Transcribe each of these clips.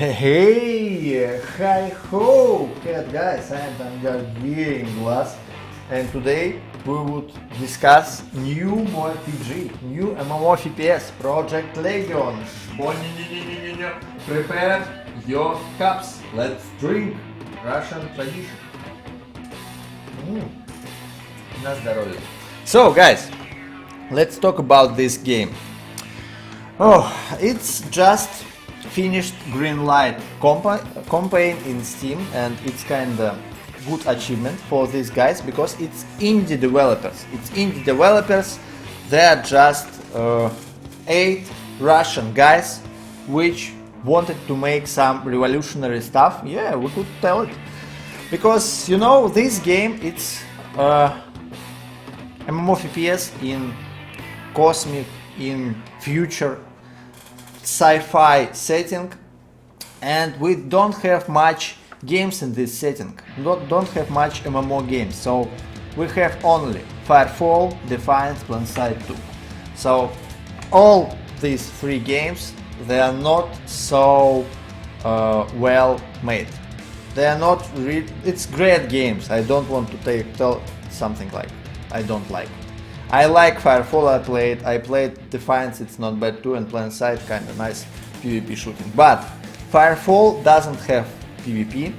Hey, hi ho, cat guys, I am Tangar Igroglaz, and today we would discuss new MMORPG, new MMO FPS, Project Legion. Prepare your cups, let's drink Russian tradition. На здоровье. So guys, let's talk about this game. Oh, it's just finished green light campaign in Steam, and it's kinda good achievement for these guys because it's indie developers. They are just 8 Russian guys which wanted to make some revolutionary stuff. Yeah, we could tell it because you know this game it's MMO FPS in cosmic, in future sci-fi setting, and we don't have much games in this setting, don't have much MMO games, so we have only Firefall, Defiance, Planside 2. So all these 3 games, they are not so well made. They are not it's great games. I don't want to tell something like I don't like. I like Firefall, I played Defiance, it's not bad too, and Planside kinda nice PvP shooting. But Firefall doesn't have PvP,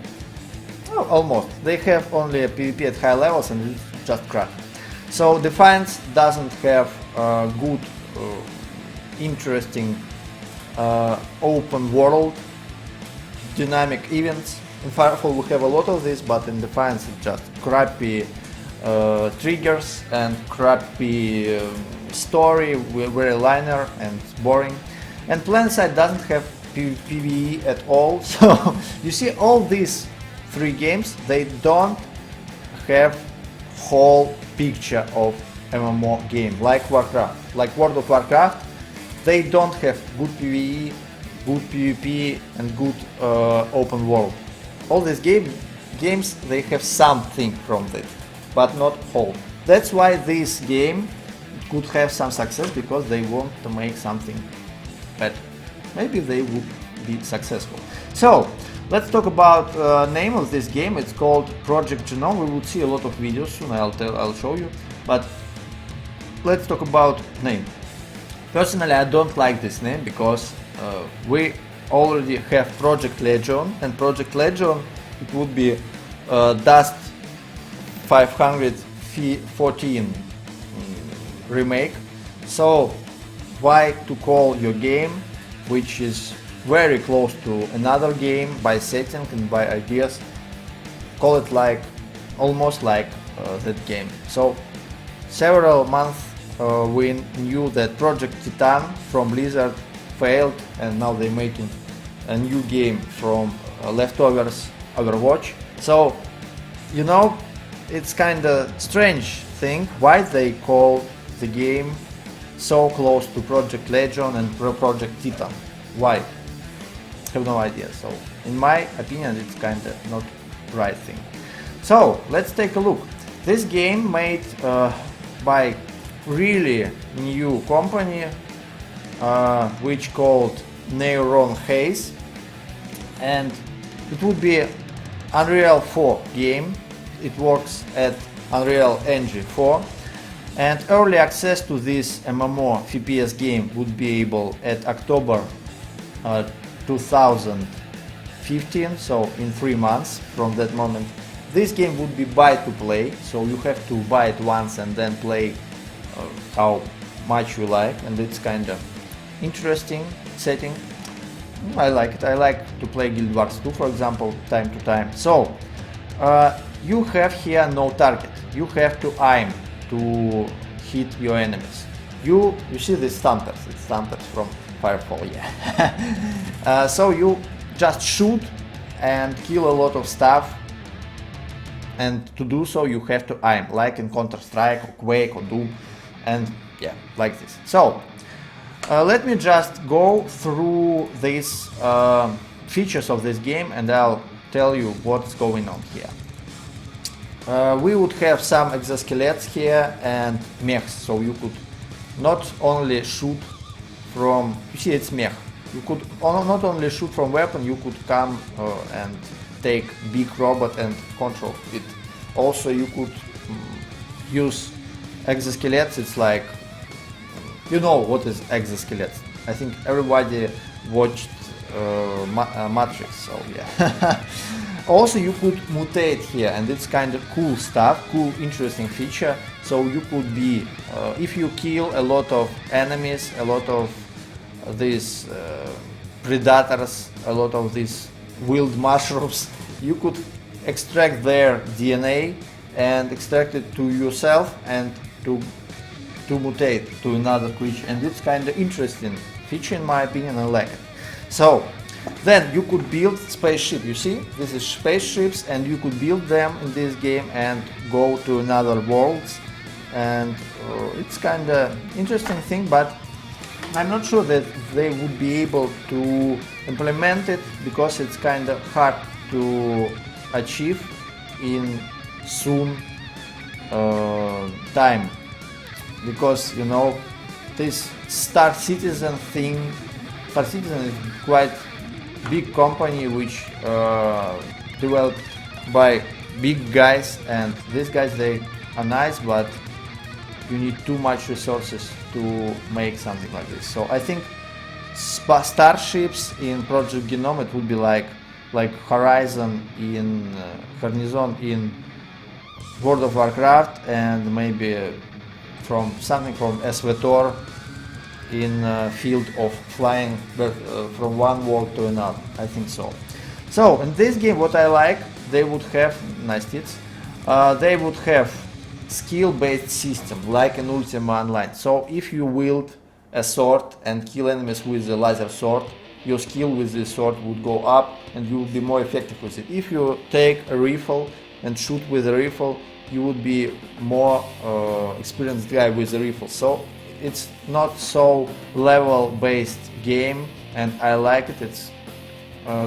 oh, almost. They have only a PvP at high levels and it's just crap. So Defiance doesn't have good, interesting open world dynamic events. In Firefall we have a lot of this, but in Defiance it's just crappy triggers and crappy story, very linear and boring. And Planside doesn't have PvE at all. So you see, all these 3 games, they don't have whole picture of MMO game like Warcraft, like World of Warcraft. They don't have good PvE, good PvP and good open world. All these games, they have something from it, but not whole. That's why this game could have some success, because they want to make something better. Maybe they would be successful. So let's talk about name of this game. It's called Project Genom. We will see a lot of videos soon. I'll show you. But let's talk about name. Personally, I don't like this name because we already have Project Legion, and Project Legion, it would be Dust 514 remake. So why to call your game, which is very close to another game by setting and by ideas, call it like almost like that game. So several months we knew that Project Titan from Blizzard failed, and now they're making a new game from leftovers Overwatch. So you know, it's kinda strange thing why they call the game so close to Project Legion and Project Titan. Why? I have no idea. So in my opinion, it's kinda not right thing. So let's take a look. This game made by really new company which called Neuron Haze, and it would be Unreal 4 game. It works at Unreal Engine 4, and early access to this MMO FPS game would be able at October 2015, so in 3 months from that moment. This game would be buy to play, so you have to buy it once and then play how much you like, and it's kind of interesting setting. I like it. I like to play Guild Wars 2, for example, time to time. So you have here no target. You have to aim to hit your enemies. You see these stumpers. It's stumpers from Firefall, yeah. So you just shoot and kill a lot of stuff, and to do so you have to aim, like in Counter-Strike or Quake or Doom, and yeah, like this. So let me just go through these features of this game, and I'll tell you what's going on here. We would have some exoskeletons here and mechs, so you could not only shoot from, you see it's mech, You could not only shoot from weapon, you could come and take big robot and control it. Also you could use exoskelets. It's like, you know what is exoskeleton. I think everybody watched Matrix, so yeah. Also you could mutate here, and it's kind of cool stuff, cool interesting feature. So you could be, if you kill a lot of enemies, a lot of these predators, a lot of these wild mushrooms, you could extract their DNA and extract it to yourself and to mutate to another creature, and it's kind of interesting feature in my opinion. I like it. So then you could build spaceship. You see, this is spaceships, and you could build them in this game and go to another worlds, and it's kind of interesting thing, but I'm not sure that they would be able to implement it because it's kind of hard to achieve in soon time, because you know this Star Citizen thing. Star Citizen is quite big company which developed by big guys, and these guys, they are nice, but you need too much resources to make something like this. So I think starships in Project Genom, it would be like Horizon in Garnison in World of Warcraft, and maybe from something from SVTOR in field of flying from one world to another. I think so. So in this game, what I like, they would have nice tits. They would have skill-based system like in Ultima Online. So if you wield a sword and kill enemies with a laser sword, your skill with this sword would go up and you would be more effective with it. If you take a rifle and shoot with a rifle, you would be more experienced guy with a rifle. So it's not so level-based game, and I like it. It's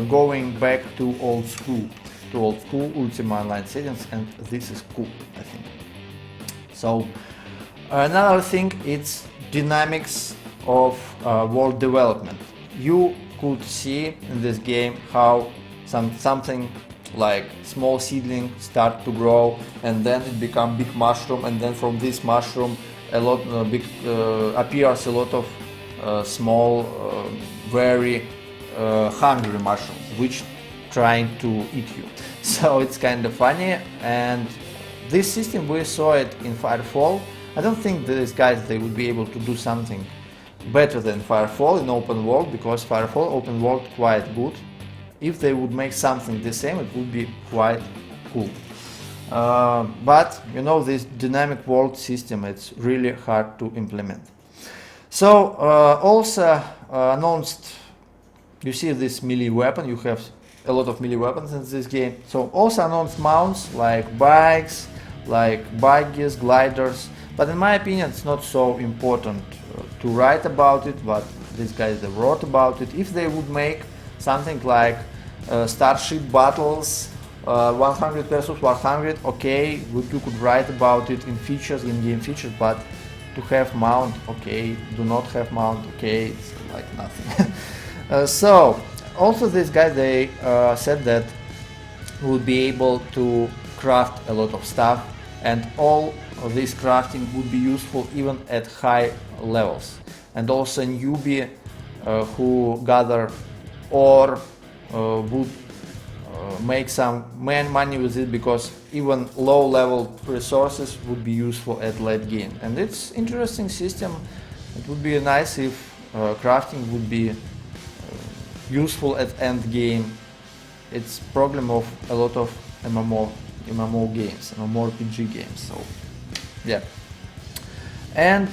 going back to old school Ultima Online settings, and this is cool, I think. So another thing, it's dynamics of world development. You could see in this game how something like small seedling start to grow, and then it become big mushroom, and then from this mushroom appears a lot of small, very hungry mushrooms which trying to eat you. So it's kind of funny, and this system, we saw it in Firefall. I don't think these guys, they would be able to do something better than Firefall in open world, because Firefall open world quite good. If they would make something the same, it would be quite cool. But you know, this dynamic world system, it's really hard to implement. So also announced, you see this melee weapon, you have a lot of melee weapons in this game. So also announced mounts like bikes, like buggies, gliders, but in my opinion it's not so important to write about it, but these guys, they wrote about it. If they would make something like starship battles, 100 versus 100, okay, you could write about it in features, in-game features, but to have mount, okay, do not have mount, okay, it's like nothing. So also these guys, they said that would be able to craft a lot of stuff, and all of this crafting would be useful even at high levels. And also newbie who gather ore would make some money with it, because even low level resources would be useful at late game. And it's interesting system. It would be nice if crafting would be useful at end game. It's problem of a lot of MMO games, MMORPG games. So yeah, and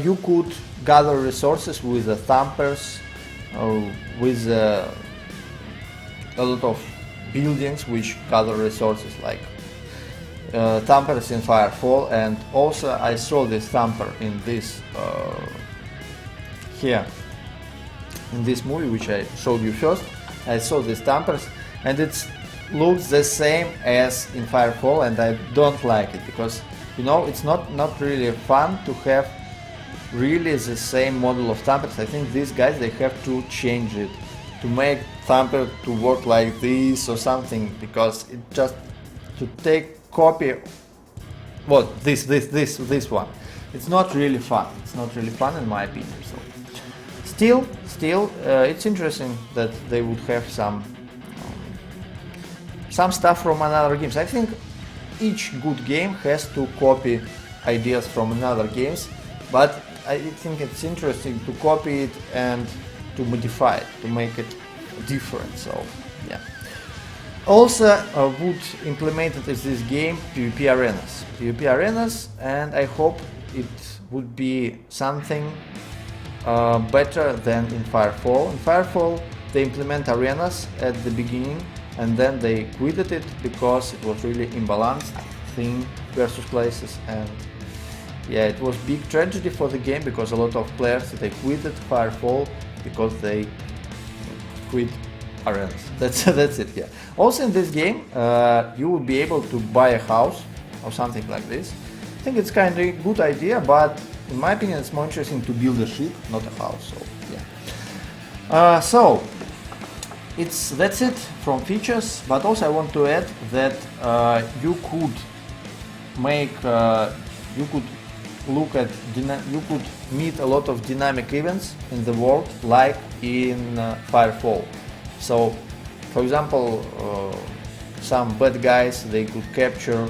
you could gather resources with the thumpers, with a lot of buildings which gather resources like thumpers in Firefall. And also I saw this thumper in this here in this movie which I showed you first. I saw these thumpers, and it looks the same as in Firefall, and I don't like it, because you know, it's not really fun to have really the same model of thumbpad. I think these guys, they have to change it to make thumbpad to work like this or something, because it just to take copy this one. It's not really fun. It's not really fun in my opinion. So still, it's interesting that they would have some stuff from another games. I think each good game has to copy ideas from another games, but I think it's interesting to copy it and to modify it, to make it different. So yeah. Also would implemented in this game PvP arenas, and I hope it would be something better than in Firefall. In Firefall they implement arenas at the beginning and then they quitted it because it was really imbalanced thing versus classes, and yeah, it was big tragedy for the game because a lot of players they quitted Firefall because they quit arenas. That's it. Yeah. Also in this game, you will be able to buy a house or something like this. I think it's kind of a good idea, but in my opinion, it's more interesting to build a ship, not a house. So yeah. That's it from features. But also I want to add that you could meet a lot of dynamic events in the world, like in Firefall. So, for example, some bad guys, they could capture.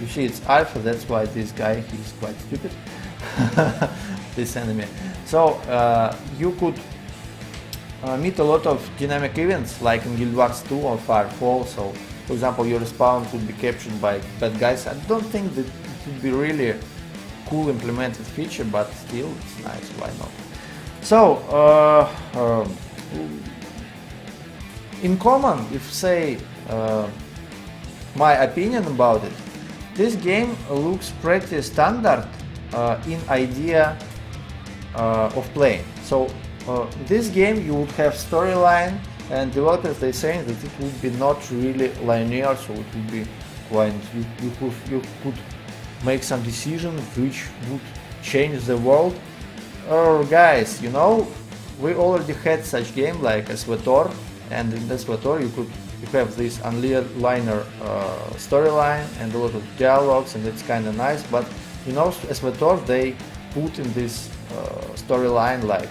You see, it's alpha. That's why this guy, he's quite stupid. This enemy. So you could meet a lot of dynamic events, like in Guild Wars 2 or Firefall. So, for example, your spawn could be captured by bad guys. I don't think that it would be really a cool implemented feature, but still, it's nice. Why not? So, in common, if say my opinion about it, this game looks pretty standard in idea of playing. So this game you would have storyline, and developers they saying that it would be not really linear, so it would be quite you could make some decisions which would change the world. Guys, you know, we already had such game like SWTOR, and in SWTOR you have this unlinear storyline and a lot of dialogues, and it's kind of nice. But you know, SWTOR they put in this storyline like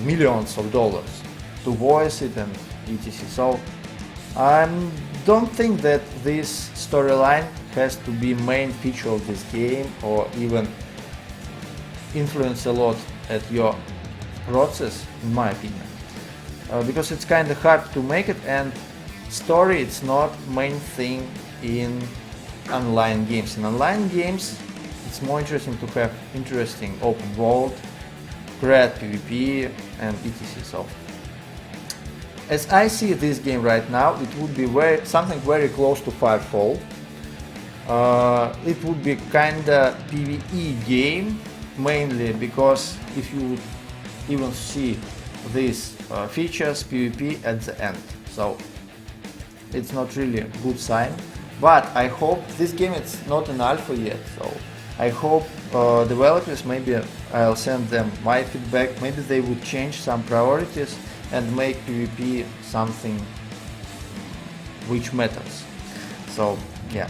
millions of dollars to voice it and etc. So I don't think that this storyline has to be main feature of this game or even influence a lot at your process, in my opinion. Because it's kind of hard to make it, and story it's not main thing in online games. In online games it's more interesting to have interesting open world, create PvP and etc. So as I see this game right now, it would be something very close to Firefall. It would be kinda PvE game mainly, because if you would even see these features PvP at the end, so it's not really a good sign. But I hope this game is not an alpha yet, so I hope developers, maybe I'll send them my feedback, maybe they would change some priorities and make PvP something which matters. So yeah,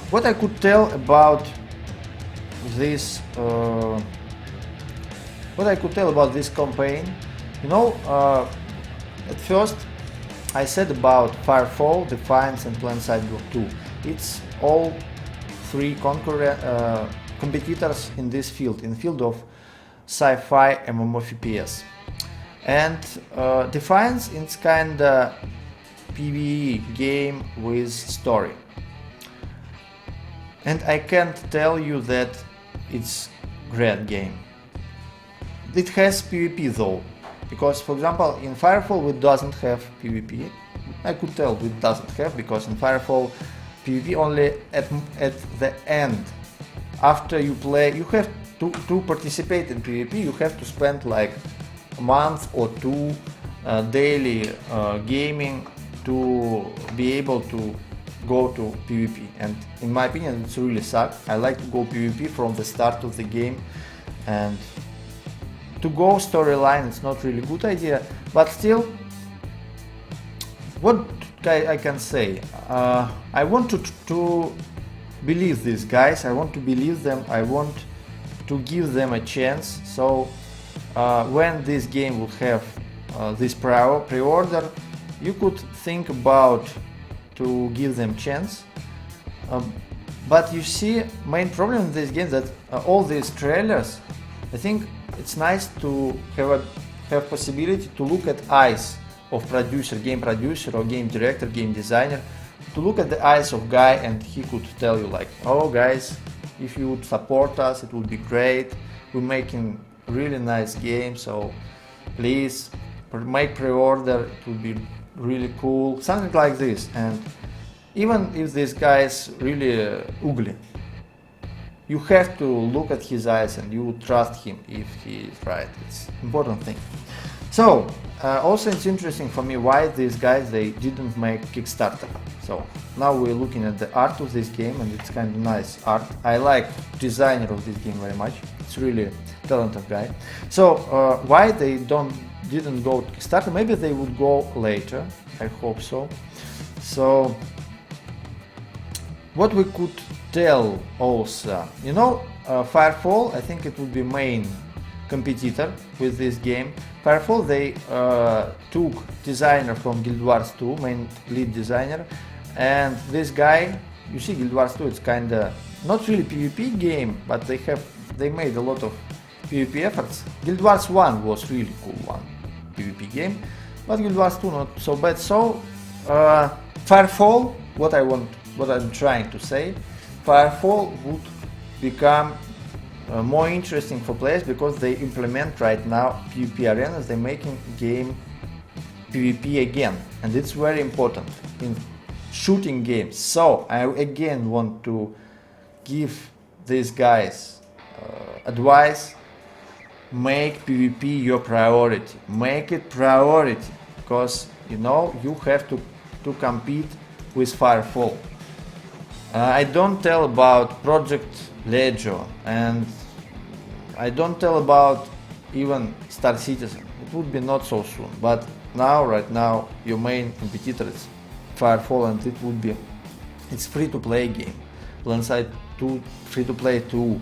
what I could tell about this campaign, you know, at first I said about Firefall, Defiance and PlanetSide 2. It's all three competitors in this field, in the field of sci-fi MMORPGs. And Defiance is kinda PvE game with story. And I can't tell you that it's great game. It has PvP though, because for example in Firefall it doesn't have PvP. I could tell it doesn't have, because in Firefall PvP only at the end. After you play, you have to participate in PvP, you have to spend like a month or two daily gaming to be able to go to PvP, and in my opinion it's really sucks. I like to go PvP from the start of the game, and to go storyline it's not really good idea, but still, what I can say, I want to believe these guys, I want to believe them, I want to give them a chance. So when this game will have this pre-order, you could think about to give them chance. But you see, main problem in this game that all these trailers, I think it's nice to have possibility to look at eyes of producer, game producer or game director, game designer, to look at the eyes of guy, and he could tell you like, oh guys, if you would support us it would be great, we're making really nice game, so please make pre-order, it would be really cool, something like this. And even if this guy is really ugly, you have to look at his eyes and you trust him if he is right. It's important thing. So also it's interesting for me why these guys they didn't make Kickstarter. So now we're looking at the art of this game, and it's kind of nice art. I like designer of this game very much. It's really talented guy. So why they didn't go to Kickstarter? Maybe they would go later. I hope so. So what we could tell also, you know, Firefall, I think it would be main competitor with this game. Firefall, they took designer from Guild Wars 2, main lead designer, and this guy, you see Guild Wars 2, it's kinda not really PvP game, but they made a lot of PvP efforts. Guild Wars 1 was really cool one PvP game, but Guild Wars 2 not so bad. So Firefall, what I'm trying to say, Firefall would become more interesting for players because they implement right now PvP arenas, they're making game PvP again, and it's very important in shooting games. So I again want to give these guys advice: make PvP your priority, make it priority, because you know you have to compete with Firefall. I don't tell about Project Legion, and I don't tell about even Star Citizen. It would be not so soon, but right now your main competitor is Firefall, and it would be, it's free-to-play game. Planside 2 free-to-play too,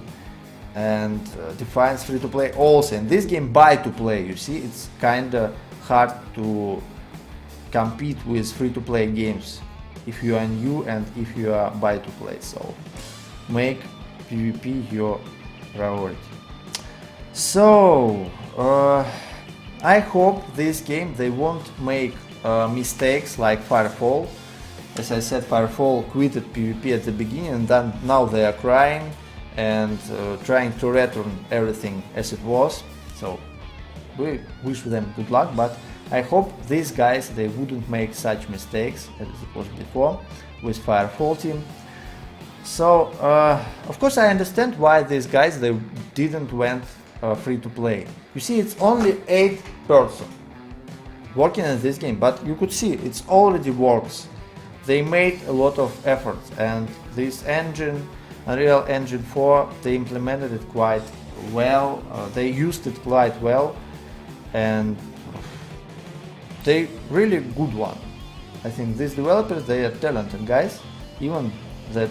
and Defiance free-to-play also. And this game buy-to-play. You see, it's kinda hard to compete with free-to-play games if you are new and if you are buy-to-play. So make PvP your priority. So I hope this game they won't make mistakes like Firefall. As I said, Firefall quitted PvP at the beginning, and then now they are crying and trying to return everything as it was. So we wish them good luck, but I hope these guys they wouldn't make such mistakes as it was before with Firefall team. So of course I understand why these guys they didn't went free to play. You see, it's only 8 person working in this game, but you could see it's already works. They made a lot of efforts, and this engine, Unreal Engine 4, they implemented it quite well. They used it quite well, and they really good one. I think these developers they are talented guys, even that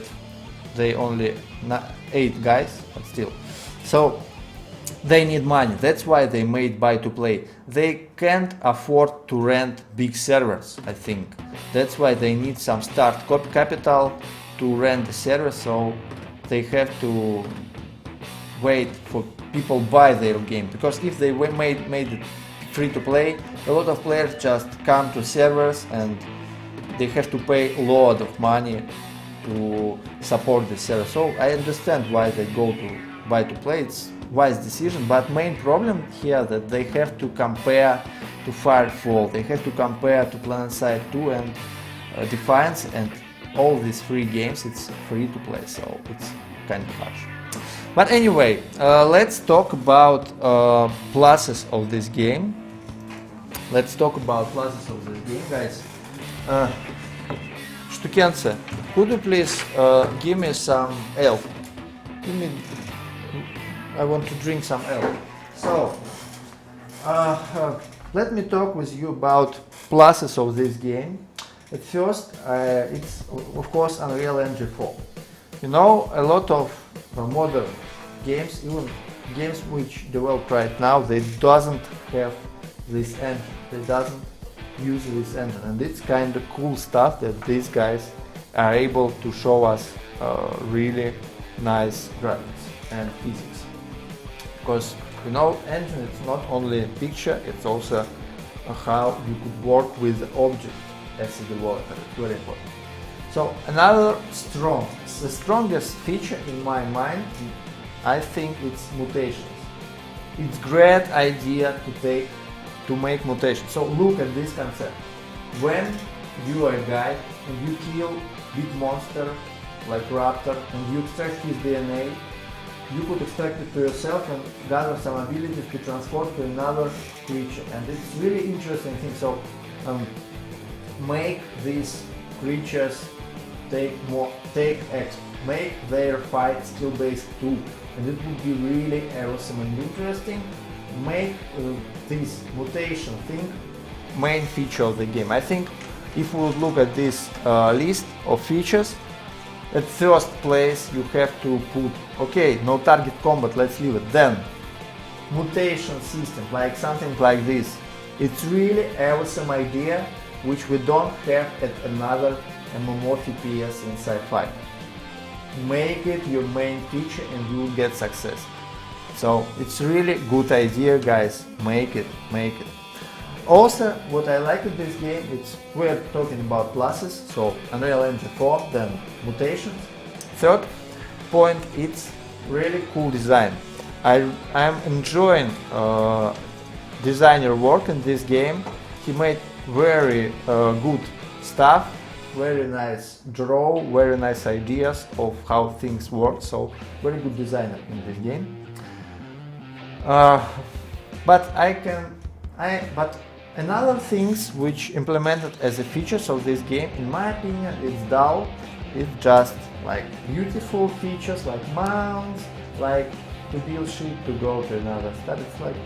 they only 8 guys, but still. So they need money. That's why they made buy to play. They can't afford to rent big servers, I think. That's why they need some start capital to rent the server. So they have to wait for people buy their game, because if they made it free to play, a lot of players just come to servers and they have to pay a lot of money to support the server. So I understand why they go to buy to play. It's wise decision, but main problem here that they have to compare to Firefall, they have to compare to PlanetSide 2 and Defiance, and all these free games it's free to play, so it's kind of harsh. But anyway, let's talk about pluses of this game. Stukense, could you please give me some ale? Give me, I want to drink some ale. So, let me talk with you about pluses of this game. At first, it's of course Unreal Engine 4. You know, a lot of modern games, even games which developed right now, they doesn't have this engine. They doesn't use this engine, and it's kind of cool stuff that these guys are able to show us really nice graphics and physics. Because you know, engine it's not only a picture, it's also how you could work with the object as a developer. It's very important. So another the strongest feature in my mind, I think it's mutations. It's great idea to make mutations. So look at this concept. When you are a guy and you kill big monster like raptor and you extract his DNA, you could extract it to yourself and gather some abilities to transform to another creature. And it's really interesting thing. So make these creatures make their fight skill based too, and it would be really awesome and interesting. Make this mutation thing main feature of the game. I think if we would look at this list of features, at first place you have to put, okay, no target combat, let's leave it. Then mutation system, like something like this. It's really awesome idea which we don't have at another MMORPG in sci-fi. Make it your main feature and you will get success. So it's really good idea, guys. Make it. Also, what I like in this game, we're talking about pluses, so Unreal Engine 4, then mutations. Third point, it's really cool design. I'm enjoying designer work in this game. He made very good stuff, very nice draw, very nice ideas of how things work. So very good designer in this game. But another things which implemented as a features of this game, in my opinion, it's dull. It's just like beautiful features like mounts, like to build ship to go to another star. It's like,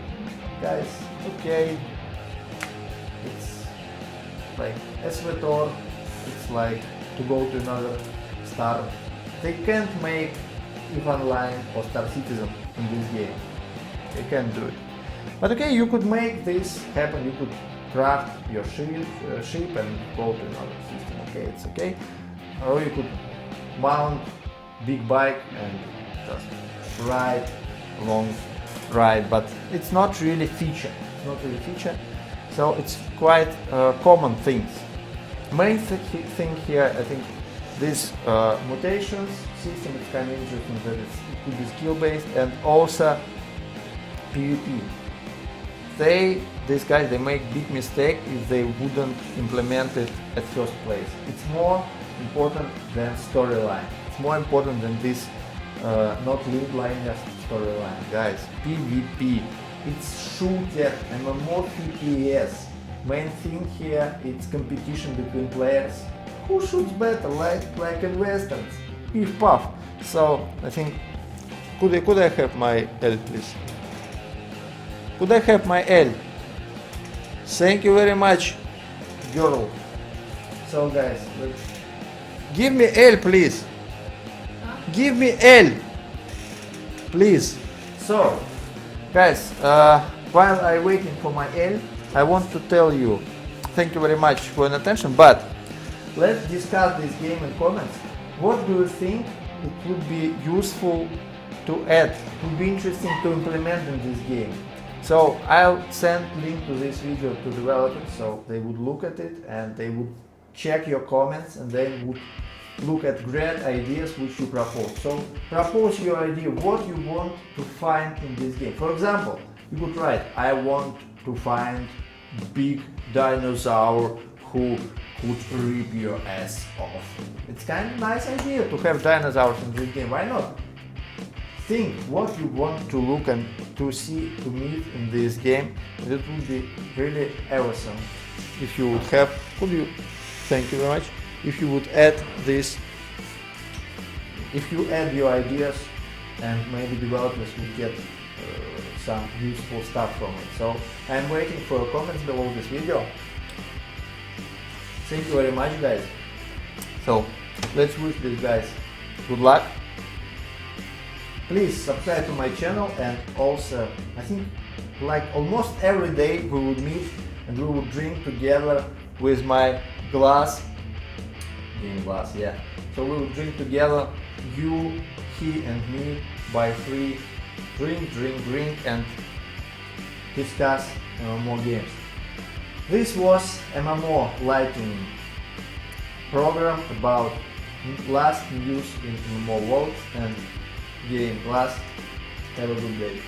guys, okay. It's like Esvetor, it's like to go to another star. They can't make EVE Online or Star Citizen in this game. They can't do it. But okay, you could make this happen. You could craft your ship and go to another system. Okay, it's okay. Or you could mount big bike and just ride long ride. But it's not really feature. It's not really feature. So it's quite common things. Main thing here, I think, this mutations system is kind of interesting that it could be skill based, and also PvP. These guys, they make big mistake if they wouldn't implement it at first place. It's more important than storyline. It's more important than this not linear storyline. Guys, PvP. It's shooter, MMORPG. Main thing here, it's competition between players. Who shoots better, like in westerns? Piff puff. So I think, could I have my L, please? Could I have my L? Thank you very much, girl. So guys, give me L, please. Give me L, please. So, guys, while I'm waiting for my L, I want to tell you, thank you very much for your attention, but let's discuss this game in comments. What do you think it would be useful to add, would be interesting to implement in this game? So I'll send link to this video to developers, so they would look at it and they would check your comments and they would look at great ideas which you propose. So propose your idea, what you want to find in this game. For example, you could write, I want to find big dinosaur who could rip your ass off. It's kind of nice idea to have dinosaurs in this game, why not? Think what you want to look and to see, to meet in this game. It would be really awesome if you would have, thank you very much, if you would add this, if you add your ideas, and maybe developers will get some useful stuff from it. So I'm waiting for your comments below this video. Thank you very much, guys. So let's wish these guys good luck. Please subscribe to my channel, and also I think like almost every day we would meet and we would drink together with my glass. Yeah. So we would drink together, you, he and me, by 3, drink and discuss more games. This was MMOlightning program about last news in MMO world and game. Have a good day.